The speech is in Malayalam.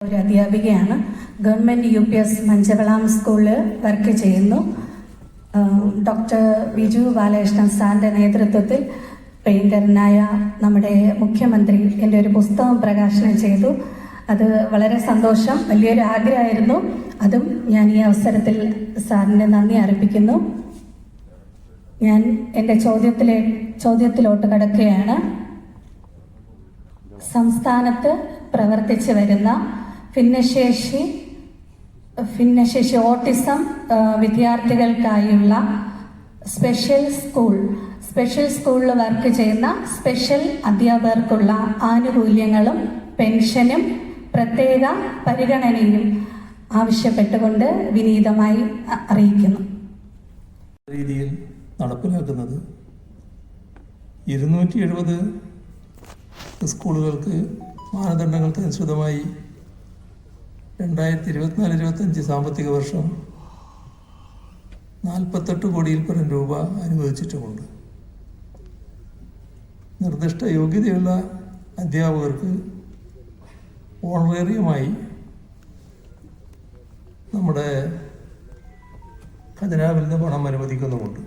ഒരു അധ്യാപികയാണ്. ഗവൺമെൻറ് UPS മഞ്ചവളം സ്കൂളിൽ വർക്ക് ചെയ്യുന്നു. ഡോക്ടർ വിജു ബാലകൃഷ്ണൻ സാറിൻ്റെ നേതൃത്വത്തിൽ പെയിൻറ്ററിനായ നമ്മുടെ മുഖ്യമന്ത്രി എൻ്റെ ഒരു പുസ്തകം പ്രകാശനം ചെയ്തു. അത് വളരെ സന്തോഷം, വലിയൊരു ആഗ്രഹമായിരുന്നു. അതും ഞാൻ ഈ അവസരത്തിൽ സാറിന് നന്ദി അർപ്പിക്കുന്നു. ഞാൻ എൻ്റെ ചോദ്യത്തിലോട്ട് കടക്കുകയാണ്. സംസ്ഥാനത്ത് പ്രവർത്തിച്ചു വരുന്ന ഭിന്നശേഷി ഓട്ടിസം വിദ്യാർത്ഥികൾക്കായുള്ള സ്പെഷ്യൽ സ്കൂളിൽ വർക്ക് ചെയ്യുന്ന സ്പെഷ്യൽ അധ്യാപകർക്കുള്ള ആനുകൂല്യങ്ങളും പെൻഷനും പ്രത്യേക പരിഗണനയും ആവശ്യപ്പെട്ടുകൊണ്ട് വിനീതമായി അറിയിക്കുന്നു. രീതിയിൽ നടപ്പിലാക്കുന്നത് 270 സ്കൂളുകൾക്ക് മാനദണ്ഡങ്ങൾക്ക് അനുസൃതമായി 2024-25 സാമ്പത്തിക വർഷം 48 കോടിയിൽ പരം രൂപ അനുവദിച്ചിട്ടുമുണ്ട്. നിർദ്ദിഷ്ട യോഗ്യതയുള്ള അധ്യാപകർക്ക് ഓണറേറിയമായി നമ്മുടെ ഖജനാവിൽ നിന്ന് പണം അനുവദിക്കുന്നുമുണ്ട്.